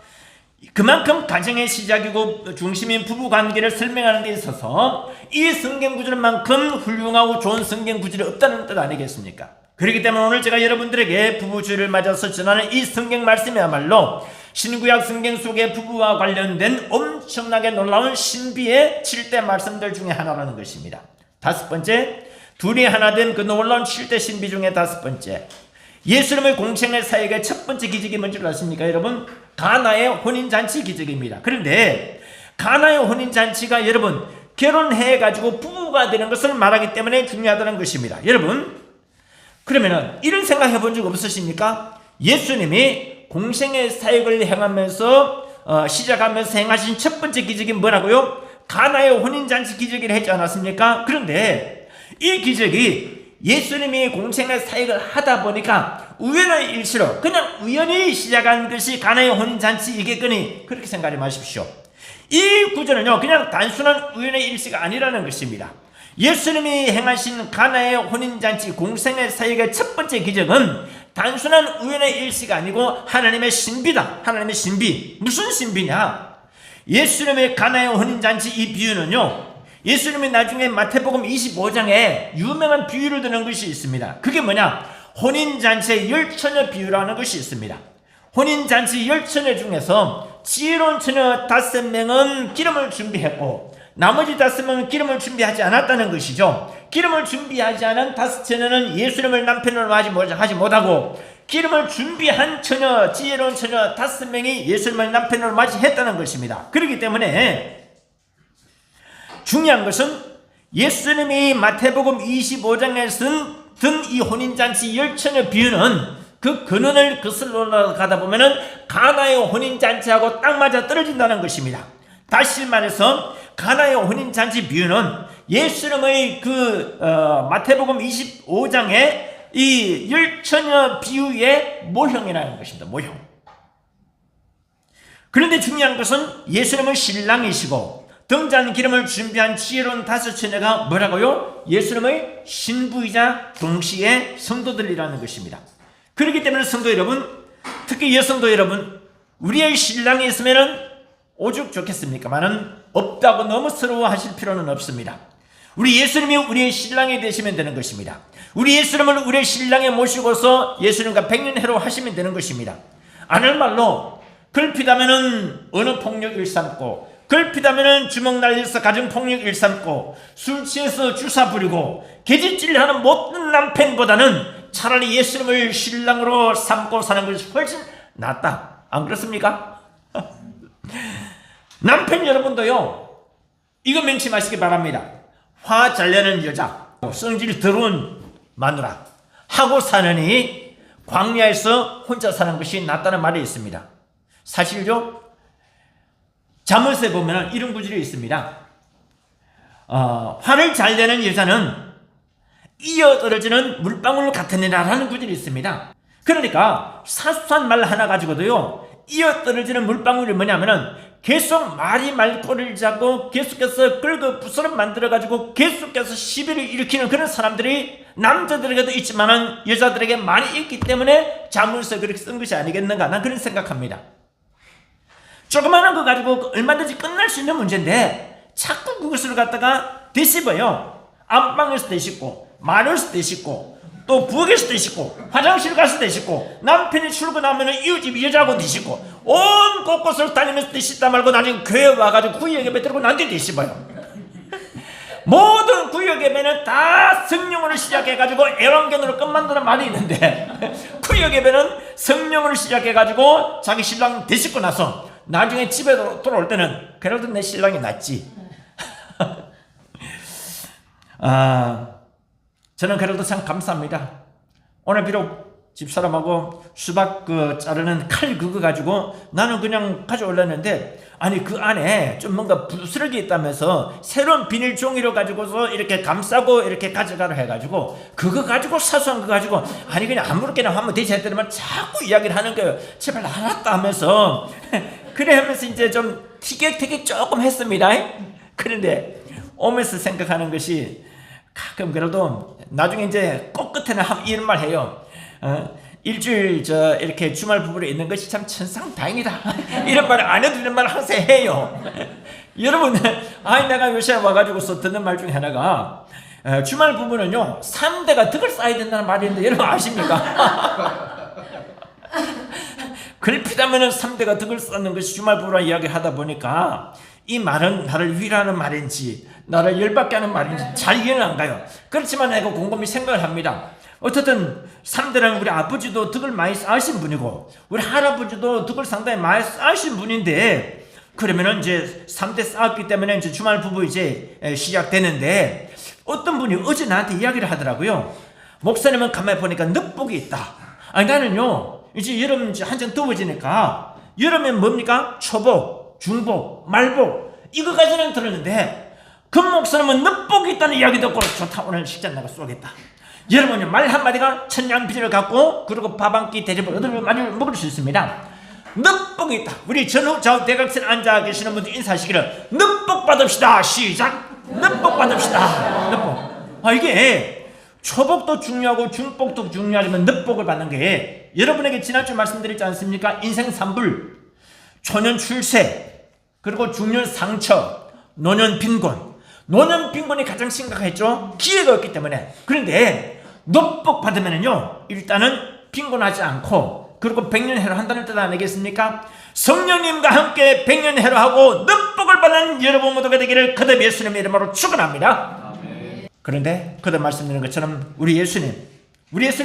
그만큼 가정의 시작이고 중심인 부부관계를 설명하는 데 있어서 이 성경 구절만큼 훌륭하고 좋은 성경 구절이 없다는 뜻 아니겠습니까? 그렇기 때문에 오늘 제가 여러분들에게 부부주의를 맞아서 전하는 이 성경 말씀이야말로 신구약 성경 속의 부부와 관련된 엄청나게 놀라운 신비의 7대 말씀들 중에 하나라는 것입니다. 다섯 번째, 둘이 하나 된 그 놀라운 7대 신비 중에 다섯 번째, 예수님의 공생의 사역의 첫 번째 기적이 뭔지 아십니까 여러분? 가나의 혼인잔치 기적입니다. 그런데 가나의 혼인잔치가 여러분 결혼해가지고 부부가 되는 것을 말하기 때문에 중요하다는 것입니다. 여러분, 그러면은 이런 생각해 본 적 없으십니까? 예수님이 공생의 사역을 행하면서 시작하면서 행하신 첫 번째 기적이 뭐라고요? 가나의 혼인잔치 기적이라 했지 않았습니까? 그런데 이 기적이 예수님이 공생의 사역을 하다 보니까 우연의 일시로 그냥 우연히 시작한 것이 가나의 혼인잔치이겠거니 그렇게 생각하지 마십시오. 이 구절은요, 그냥 단순한 우연의 일시가 아니라는 것입니다. 예수님이 행하신 가나의 혼인잔치 공생의 사역의 첫 번째 기적은 단순한 우연의 일시가 아니고 하나님의 신비다. 하나님의 신비. 무슨 신비냐? 예수님의 가나의 혼인잔치 이 비유는요, 예수님이 나중에 마태복음 25장에 유명한 비유를 드는 것이 있습니다. 그게 뭐냐? 혼인잔치의 10처녀 비유라는 것이 있습니다. 혼인잔치 10처녀 중에서 지혜로운 처녀 5명은 기름을 준비했고 나머지 5명은 기름을 준비하지 않았다는 것이죠. 기름을 준비하지 않은 5처녀는 예수님을 남편으로 하지 못하고 기름을 준비한 처녀, 지혜로운 처녀 5명이 예수님을 남편으로 맞이했다는 것입니다. 그렇기 때문에 중요한 것은 예수님이 마태복음 25장에 든 이 혼인잔치 10처녀 비유는 그 근원을 거슬러 올라가다 보면은 가나의 혼인잔치하고 딱 맞아 떨어진다는 것입니다. 다시 말해서 가나의 혼인잔치 비유는 예수님의 마태복음 25장의 이 10처녀 비유의 모형이라는 것입니다. 모형. 그런데 중요한 것은 예수님은 신랑이시고 등잔 기름을 준비한 지혜로운 5처녀가 뭐라고요? 예수님의 신부이자 동시에 성도들이라는 것입니다. 그렇기 때문에 성도 여러분, 특히 여성도 여러분, 우리의 신랑이 있으면은 오죽 좋겠습니까만은 없다고 너무 서러워하실 필요는 없습니다. 우리 예수님이 우리의 신랑이 되시면 되는 것입니다. 우리 예수님을 우리의 신랑에 모시고서 예수님과 백년해로 하시면 되는 것입니다. 아는 말로 걸핏하면은 언어폭력 일삼고 걸핏하면은 주먹 날려서 가정폭력 일삼고 술 취해서 주사 부리고 계집질하는 못된 남편보다는 차라리 예수님을 신랑으로 삼고 사는 것이 훨씬 낫다. 안 그렇습니까? 남편 여러분도요, 이거 명심하시기 바랍니다. 화 잘 내는 여자, 성질 더러운 마누라 하고 사느니 광야에서 혼자 사는 것이 낫다는 말이 있습니다. 사실요, 잠언서에 보면 이런 구절이 있습니다. 화를 잘 내는 여자는 이어 떨어지는 물방울 같으니라라는 구절이 있습니다. 그러니까 사소한 말 하나 가지고도요, 이어 떨어지는 물방울이 뭐냐면은 계속 말이 말꼬리를 잡고 계속해서 끌고 부스럼 만들어가지고 계속해서 시비를 일으키는 그런 사람들이 남자들에게도 있지만은 여자들에게 많이 있기 때문에 잠언서 그렇게 쓴 것이 아니겠는가, 난 그런 생각합니다. 조그마한 거 가지고 얼마든지 끝날 수 있는 문제인데 자꾸 그것을 갖다가 되씹어요. 안방에서 되씹고, 마을에서 되씹고, 또 부엌에서 되씹고, 화장실 가서 되씹고, 남편이 출근하면 이웃집 여자하고 되씹고, 온 곳곳을 다니면서 되씹다 말고 나중에 교회 와가지고 구역 예배 들고 난데 되씹어요. 모든 구역 예배는 다 성령으로 시작해가지고 애완견으로 끝만드는 말이 있는데 구역 예배는 성령으로 시작해가지고 자기 신랑 되씹고 나서 나중에 집에 돌아올 때는 그래도 내 신랑이 낫지. 저는 그래도 참 감사합니다. 오늘 비록 집사람하고 수박 자르는 칼 그거 가지고 나는 그냥 가져올랐는데, 아니 그 안에 좀 뭔가 부스러기 있다면서 새로운 비닐 종이로 가지고서 이렇게 감싸고 이렇게 가져가라 해가지고 그거 가지고 사소한 거 가지고 아니 그냥 아무렇게나 하면 되지 했더니만 자꾸 이야기를 하는 거예요. 제발 알았다 하면서 그래 하면서 이제 좀 티격태격 조금 했습니다. 그런데 오면서 생각하는 것이 가끔 그래도 나중에 이제 꼭 끝에는 이런 말 해요. 일주일 이렇게 주말 부부로 있는 것이 참 천상다행이다. 이런 말을 안 해도 이런 말을 항상 해요. 여러분, 내가 요새 와가지고서 듣는 말 중에 하나가 주말 부부는요 3대가 덕을 쌓아야 된다는 말이 있는데 여러분 아십니까? 그렇다면은 3대가 덕을 쌓는 것이 주말 부부라 이야기를 하다 보니까 이 말은 나를 위로하는 말인지 나를 열받게 하는 말인지 잘 이해는 안 가요. 그렇지만 내가 곰곰이 생각을 합니다. 어쨌든 3대는 우리 아버지도 덕을 많이 쌓으신 분이고 우리 할아버지도 덕을 상당히 많이 쌓으신 분인데, 그러면은 이제 3대 쌓았기 때문에 이제 주말 부부 이제 시작되는데, 어떤 분이 어제 나한테 이야기를 하더라고요. 목사님은 가만히 보니까 늑복이 있다. 아니 나는요 이제 여름 이제 한참 더워지니까 여름엔 뭡니까? 초복, 중복, 말복 이거까지는 들었는데 그 목사님은 늑복이 있다는 이야기 듣고 좋다, 오늘 식장 내가 쏘겠다. 여러분요 말 한마디가 천냥 비닐을 갖고 그리고 밥 한 끼 대접을 얻으면 많이 먹을 수 있습니다. 늑복이 있다. 우리 전후 좌우 대각선에 앉아 계시는 분들 인사하시기를 늑복 받읍시다. 시작. 늑복 받읍시다. 늑복. 이게 초복도 중요하고 중복도 중요하지만 늑복을 받는 게, 여러분에게 지난주 말씀드렸지 않습니까? 인생 3불, 초년 출세, 그리고 중년 상처, 노년 빈곤. 노년 빈곤이 가장 심각했죠. 기회가 없기 때문에. 그런데 늑복 받으면은요 일단은 빈곤하지 않고 그리고 백년해로 한다는 뜻 아니겠습니까? 성령님과 함께 백년해로하고 늑복을 받는 여러분 모두가 되기를 거듭 예수님의 이름으로 축원합니다. 그런데 거듭 말씀드린 것처럼 우리 예수님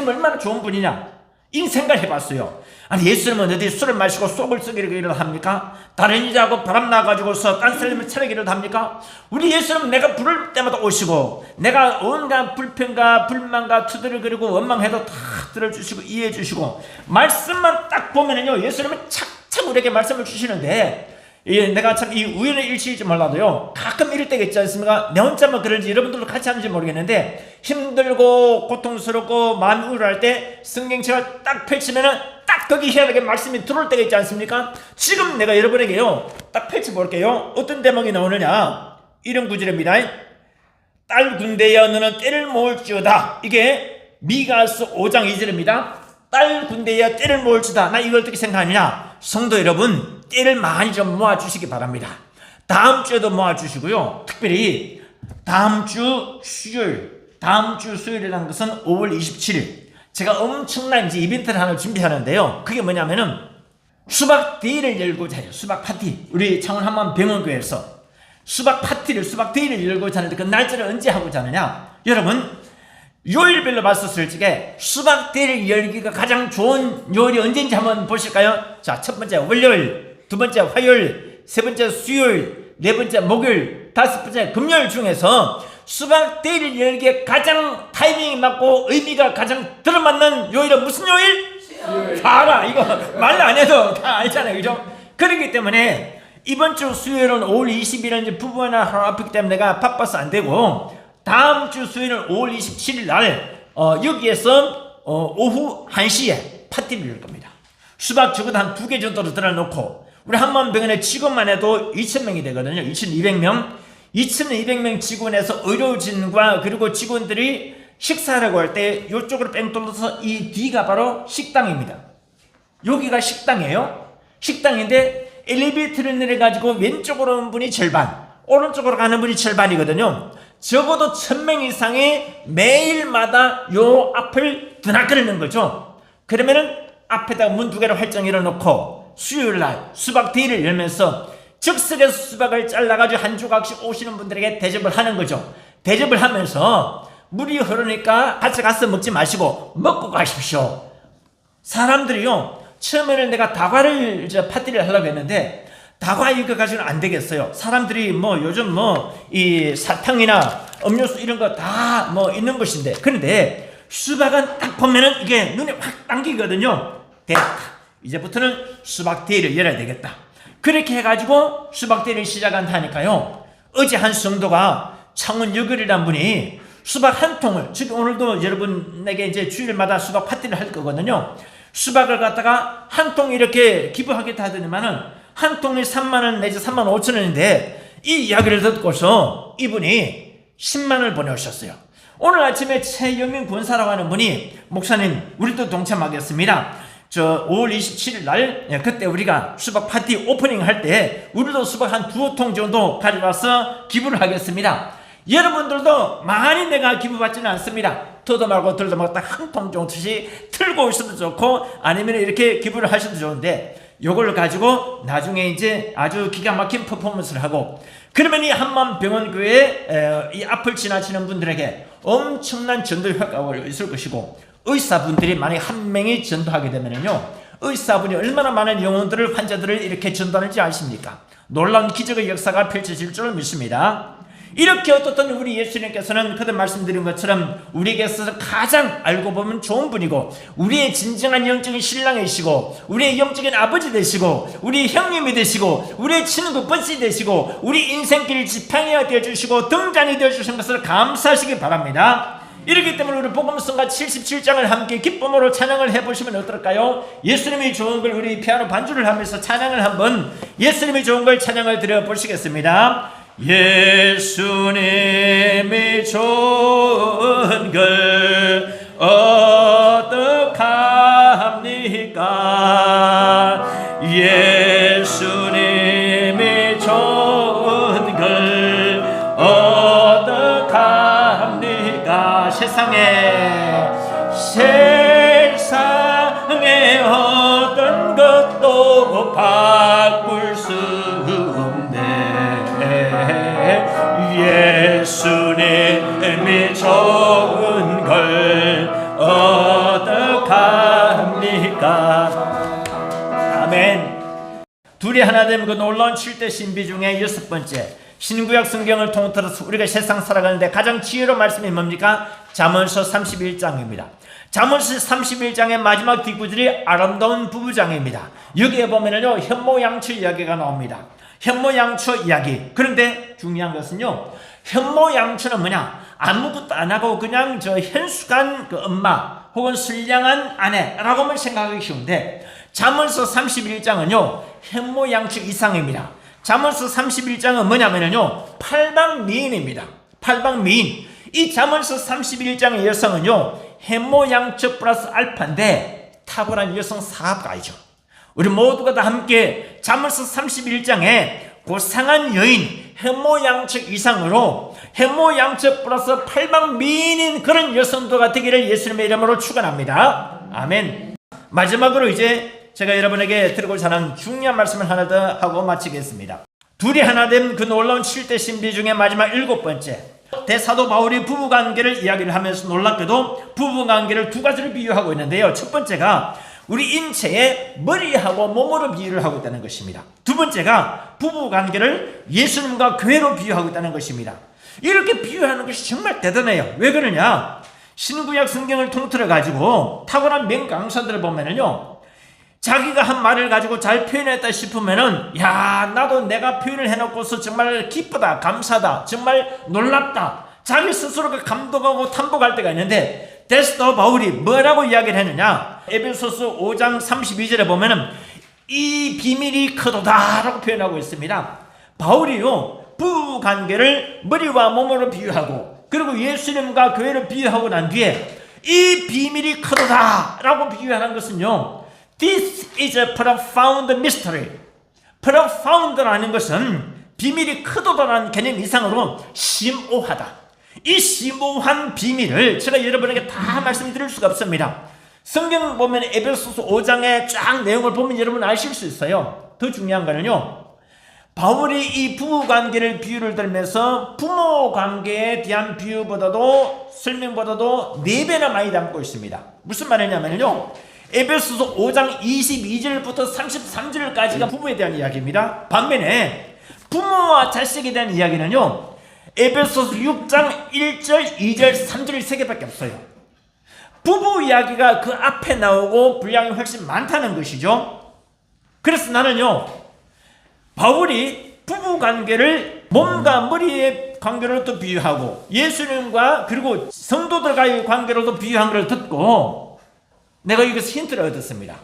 얼마나 좋은 분이냐 이 생각을 해봤어요. 아니 예수님은 어디 술을 마시고 속을 썩이기를 합니까? 다른 여자하고 바람 나가지고서 딴사람을 차리기를 합니까? 우리 예수님은 내가 부를 때마다 오시고 내가 온갖 불평과 불만과 투덜을 그리고 원망해도 다 들어주시고 이해해주시고 말씀만 딱 보면은요 예수님은 착착 우리에게 말씀을 주시는데, 내가 참 이 우연의 일치일지 몰라도요 가끔 이럴 때가 있지 않습니까? 내 혼자만 그런지 여러분들도 같이 하는지 모르겠는데 힘들고 고통스럽고 마음이 우울할 때 성경책을 딱 펼치면은 딱 거기 희한하게 말씀이 들어올 때가 있지 않습니까? 지금 내가 여러분에게요 딱 펼쳐볼게요. 어떤 대목이 나오느냐, 이런 구절입니다. 딸 군대여 너는 때를 모을지어다. 이게 미가서 5장 2절입니다. 딸 군대여 때를 모을지어다. 나 이걸 어떻게 생각하느냐, 성도 여러분 때를 많이 좀 모아주시기 바랍니다. 다음 주에도 모아주시고요. 특별히 다음 주 수요일이라는 것은 5월 27일 제가 엄청난 이제 이벤트를 하나 준비하는데요. 그게 뭐냐면은 수박 데이를 열고자 해요. 수박 파티. 우리 창원 한만병원교회에서 수박 데이를 열고자 하는데 그 날짜를 언제 하고자 하느냐, 여러분 요일별로 봤었을 적에 수박 데이를 열기가 가장 좋은 요일이 언제인지 한번 보실까요? 자, 첫 번째 월요일, 두 번째 화요일, 세 번째 수요일, 네 번째 목요일, 다섯 번째 금요일 중에서 수박 데이를 열기에 가장 타이밍이 맞고 의미가 가장 들어맞는 요일은 무슨 요일? 수요일. 봐라, 이거 말 안 해도 다 알잖아요, 그죠? 그렇기 때문에 이번 주 수요일은 5월 20일은 이제 부부나 하루 앞이기 때문에 내가 바빠서 안 되고, 다음 주 수요일은 5월 27일 날 여기에서 오후 1시에 파티를 열 겁니다. 수박 적어도 한 2개 정도로 들어놓고, 우리 한만병원의 직원만 해도 2,000명이 되거든요. 2,200명. 2,200명 직원에서 의료진과 그리고 직원들이 식사하라고 할 때 이쪽으로 뺑 돌려서 이 뒤가 바로 식당입니다. 여기가 식당이에요. 식당인데 엘리베이터를 내려가지고 왼쪽으로 오는 분이 절반, 오른쪽으로 가는 분이 절반이거든요. 적어도 1,000명 이상이 매일마다 요 앞을 드나그리는 거죠. 그러면은 앞에다가 문 2개를 활짝 열어놓고 수요일날 수박 데이를 열면서 즉석에서 수박을 잘라가지고 한 조각씩 오시는 분들에게 대접을 하는 거죠. 대접을 하면서 물이 흐르니까 같이 가서 먹지 마시고 먹고 가십시오. 사람들이요, 처음에는 내가 다과를 파티를 하려고 했는데 다과 이거 가지고는 안 되겠어요. 사람들이 요즘 이 사탕이나 음료수 이런 거 다 있는 것인데, 그런데 수박은 딱 보면은 이게 눈에 확 당기거든요. 됐다, 이제부터는 수박 데이를 열어야 되겠다. 그렇게 해가지고 수박 데이를 시작한다니까요. 어제 한 성도가 창원여글이라는 분이 수박 한 통을, 지금 오늘도 여러분에게 이제 주일마다 수박 파티를 할 거거든요. 수박을 갖다가 한 통 이렇게 기부하겠다 하더니만은 한 통이 3만원 내지 3만 5천 원인데, 이 이야기를 듣고서 이분이 10만원을 보내오셨어요. 오늘 아침에 최영민 권사라고 하는 분이, 목사님 우리도 동참하겠습니다. 5월 27일 날 그때 우리가 수박 파티 오프닝 할 때 우리도 수박 한 2통 정도 가져와서 기부를 하겠습니다. 여러분들도 많이 내가 기부받지는 않습니다. 터도 말고 들도 말고 딱 한 통 정도씩 틀고 있어도 좋고, 아니면 이렇게 기부를 하셔도 좋은데, 요걸 가지고 나중에 이제 아주 기가 막힌 퍼포먼스를 하고, 그러면 이 한만병원교회 이 앞을 지나치는 분들에게 엄청난 전도 효과가 있을 것이고, 의사분들이 만약 한 명이 전도하게 되면요, 의사분이 얼마나 많은 영혼들을, 환자들을 이렇게 전도하는지 아십니까? 놀라운 기적의 역사가 펼쳐질 줄 믿습니다. 이렇게 어떻든 우리 예수님께서는 그때 말씀드린 것처럼 우리에게서 가장 알고 보면 좋은 분이고, 우리의 진정한 영적인 신랑이시고, 우리의 영적인 아버지 되시고, 우리 형님이 되시고, 우리의 친구 버시 되시고, 우리 인생길 지팡이가 되어주시고 등잔이 되어주신 것을 감사하시기 바랍니다. 이렇기 때문에 우리 복음성가 77장을 함께 기쁨으로 찬양을 해보시면 어떨까요? 예수님이 좋은 걸, 우리 피아노 반주를 하면서 찬양을 한번, 예수님이 좋은 걸 찬양을 드려보시겠습니다. 예수님이 좋은 걸 어떡합니까? 예수님이 좋은 걸 어떡합니까? 세상에 어떤 것도 바꿀 수 없네. 예수님이 좋은 걸 어떡합니까? 아멘. 둘이 하나 되면 그 놀라운 7대 신비 중에 6번째, 신구약 성경을 통틀어서 우리가 세상 살아가는데 가장 지혜로운 말씀이 뭡니까? 잠언서 31장입니다. 잠언서 31장의 마지막 뒷구절이 아름다운 부부장입니다. 여기에 보면은요, 현모양처 이야기가 나옵니다. 현모양처 이야기. 그런데 중요한 것은요, 현모양처는 뭐냐? 아무것도 안 하고 그냥 현숙한 그 엄마 혹은 선량한 아내라고만 생각하기 쉬운데, 잠언서 31장은요, 현모양처 이상입니다. 잠언서 31장은 뭐냐면요, 팔방미인입니다. 팔방미인. 이 잠언서 31장의 여성은요, 현모양처 플러스 알파인데 탁월한 여성 사업가이죠. 우리 모두가 다 함께 잠언서 31장에 고상한 여인, 현모양처 이상으로 현모양처 플러스 팔방미인인 그런 여성도가 되기를 예수님의 이름으로 축원합니다. 아멘. 마지막으로 이제 제가 여러분에게 드리고자 하는 중요한 말씀을 하나 더 하고 마치겠습니다. 둘이 하나 된 그 놀라운 7대 신비 중에 마지막 7번째, 대사도 바울이 부부관계를 이야기를 하면서 놀랍게도 부부관계를 두 가지를 비유하고 있는데요. 첫 번째가 우리 인체의 머리하고 몸으로 비유를 하고 있다는 것입니다. 두 번째가 부부관계를 예수님과 교회로 비유하고 있다는 것입니다. 이렇게 비유하는 것이 정말 대단해요. 왜 그러냐? 신구약 성경을 통틀어 가지고 탁월한 명강사들을 보면은요, 자기가 한 말을 가지고 잘 표현했다 싶으면은, 야, 나도 내가 표현을 해놓고서 정말 기쁘다, 감사다, 정말 놀랍다, 자기 스스로가 감동하고 탐복할 때가 있는데, 데스도 바울이 뭐라고 이야기를 했느냐? 에베소서 5장 32절에 보면은 이 비밀이 크도다 라고 표현하고 있습니다. 바울이요, 부부관계를 머리와 몸으로 비유하고, 그리고 예수님과 교회를 비유하고 난 뒤에 이 비밀이 크도다 라고 비유하는 것은요, This is a profound mystery. profound라는 것은 비밀이 크도다라는 개념 이상으로 심오하다. 이 심오한 비밀을 제가 여러분에게 다 말씀드릴 수가 없습니다. 성경 보면 에베소서 5장의 쫙 내용을 보면 여러분 아실 수 있어요. 더 중요한 거는요, 바울이 이 부부관계를 비유를 들면서 부모관계에 대한 비유보다도 설명보다도 4배나 많이 담고 있습니다. 무슨 말이냐면요, 에베소서 5장 22절부터 33절까지가 부부에 대한 이야기입니다. 반면에 부모와 자식에 대한 이야기는요, 에베소서 6장 1절, 2절, 3절 3개밖에 없어요. 부부 이야기가 그 앞에 나오고 분량이 훨씬 많다는 것이죠. 그래서 나는요, 바울이 부부관계를 몸과 머리의 관계로도 비유하고 예수님과 그리고 성도들과의 관계로도 비유한 걸 듣고 내가 여기서 힌트를 얻었습니다.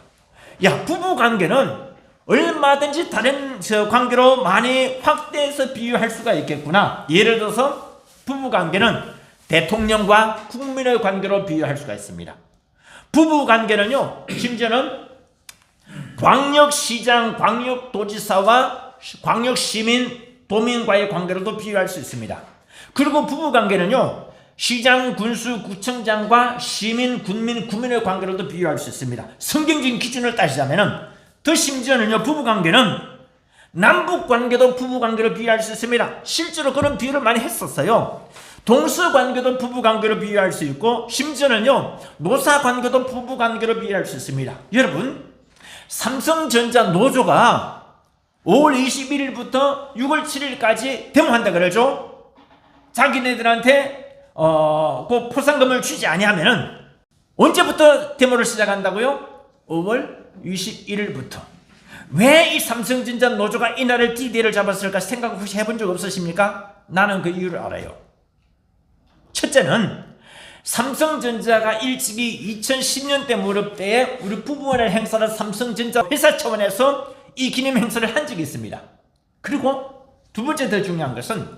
야, 부부관계는 얼마든지 다른 관계로 많이 확대해서 비유할 수가 있겠구나. 예를 들어서 부부관계는 대통령과 국민의 관계로 비유할 수가 있습니다. 부부관계는요, 심지어는 광역시장, 광역도지사와 광역시민, 도민과의 관계로도 비유할 수 있습니다. 그리고 부부관계는요, 시장, 군수, 구청장과 시민, 군민, 구민의 관계로도 비유할 수 있습니다. 성경적인 기준을 따지자면 더 심지어는요, 부부관계는 남북관계도 부부관계로 비유할 수 있습니다. 실제로 그런 비유를 많이 했었어요. 동서관계도 부부관계로 비유할 수 있고, 심지어는요, 노사관계도 부부관계로 비유할 수 있습니다. 여러분, 삼성전자 노조가 5월 21일부터 6월 7일까지 데모한다 그러죠. 자기네들한테 그 포상금을 주지 아니하면은 언제부터 데모를 시작한다고요? 5월 21일부터. 왜 이 삼성전자 노조가 이날을 D-Day를 잡았을까 생각 혹시 해본 적 없으십니까? 나는 그 이유를 알아요. 첫째는 삼성전자가 일찍이 2010년대 무렵 때에 우리 부부간의 행사를 삼성전자 회사 차원에서 이 기념 행사를 한 적이 있습니다. 그리고 두 번째 더 중요한 것은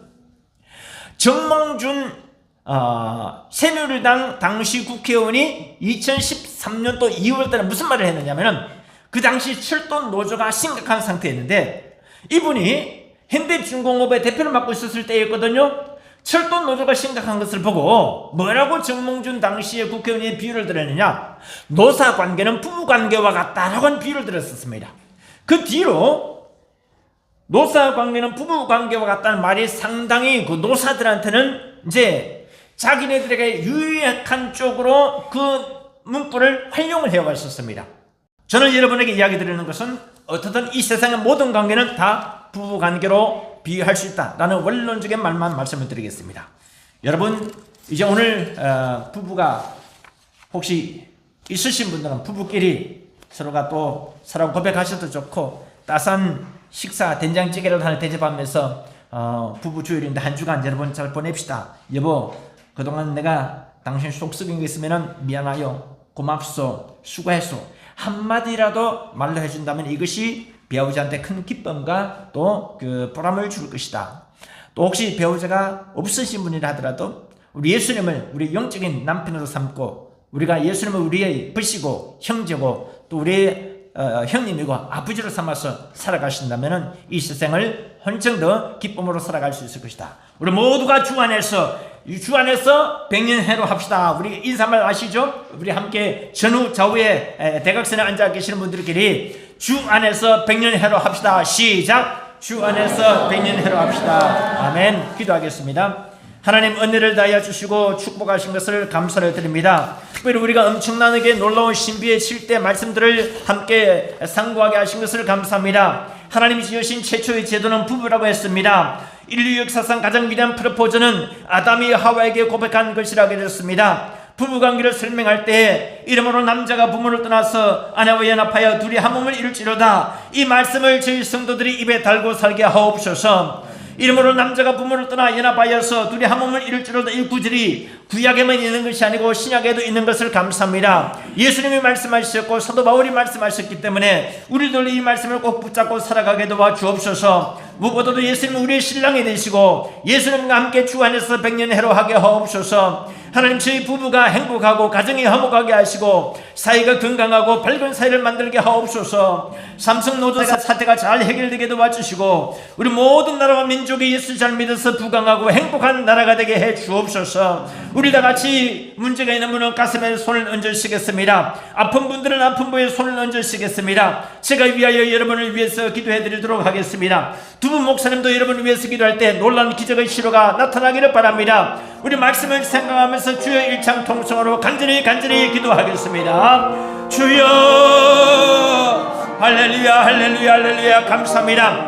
정몽준 새누리당 당시 국회의원이 2013년도 2월달에 무슨 말을 했느냐면, 그 당시 철도 노조가 심각한 상태였는데 이분이 현대중공업의 대표를 맡고 있었을 때였거든요. 철도 노조가 심각한 것을 보고 뭐라고 정몽준 당시의 국회의원이 비유를 들었느냐, 노사관계는 부부관계와 같다라고 한 비유를 들었었습니다. 그 뒤로 노사관계는 부부관계와 같다는 말이 상당히 그 노사들한테는 이제 자기네들에게 유익한 쪽으로 그 문구를 활용을 해오고 있었습니다. 저는 여러분에게 이야기 드리는 것은 어떻든 이 세상의 모든 관계는 다 부부관계로 비유할 수 있다라는 원론적인 말만 말씀을 드리겠습니다. 여러분, 이제 오늘 부부가 혹시 있으신 분들은 부부끼리 서로가 또 서로 고백하셔도 좋고, 따스한 식사 된장찌개를 하나 대접하면서 부부 주일인데 한 주간 여러분 잘 보냅시다. 여보, 그동안 내가 당신 속 썩인 거 있으면 미안하요, 고맙소, 수고했소, 한마디라도 말로 해준다면 이것이 배우자한테 큰 기쁨과 또 그 보람을 줄 것이다. 또 혹시 배우자가 없으신 분이라 하더라도 우리 예수님을 우리 영적인 남편으로 삼고, 우리가 예수님을 우리의 부시고 형제고 또 우리의 형님이고 아버지로 삼아서 살아가신다면 이 세상을 한층 더 기쁨으로 살아갈 수 있을 것이다. 우리 모두가 주 안에서 백년해로 합시다. 우리 인사말 아시죠? 우리 함께 전후 좌우에 대각선에 앉아 계시는 분들끼리 주 안에서 백년해로 합시다. 시작. 주 안에서 백년해로 합시다. 아멘. 기도하겠습니다. 하나님 은혜를 다하여 주시고 축복하신 것을 감사를 드립니다. 특별히 우리가 엄청나게 놀라운 신비의 7대 말씀들을 함께 상고하게 하신 것을 감사합니다. 하나님이 지으신 최초의 제도는 부부라고 했습니다. 인류 역사상 가장 위대한 프로포즈는 아담이 하와에게 고백한 것이라고 했습니다. 부부관계를 설명할 때 이러므로 남자가 부모를 떠나서 아내와 연합하여 둘이 한 몸을 이룰지로다, 이 말씀을 저희 성도들이 입에 달고 살게 하옵소서. 이러므로 남자가 부모를 떠나 연합하여서 둘이 한 몸을 이룰지로다, 이 구절이 구약에만 있는 것이 아니고 신약에도 있는 것을 감사합니다. 예수님이 말씀하셨고 사도 바울이 말씀하셨기 때문에 우리도 이 말씀을 꼭 붙잡고 살아가게 도와 주옵소서. 무엇보다도 예수님은 우리의 신랑이 되시고 예수님과 함께 주 안에서 100년 해로하게 하옵소서. 하나님, 저희 부부가 행복하고 가정이 화목하게 하시고 사이가 건강하고 밝은 사이를 만들게 하옵소서. 삼성 노조 사태가 잘 해결되게 도와주시고 우리 모든 나라와 민족이 예수 잘 믿어서 부강하고 행복한 나라가 되게 해 주옵소서. 우리 다 같이 문제가 있는 분은 가슴에 손을 얹으시겠습니다. 아픈 분들은 아픈 분에 손을 얹으시겠습니다. 제가 위하여 여러분을 위해서 기도해 드리도록 하겠습니다. 두 분 목사님도 여러분을 위해서 기도할 때 놀라운 기적의 시로가 나타나기를 바랍니다. 우리 말씀을 생각하면서 주여 일창통성으로 간절히 기도하겠습니다. 주여, 할렐루야 할렐루야 할렐루야, 감사합니다.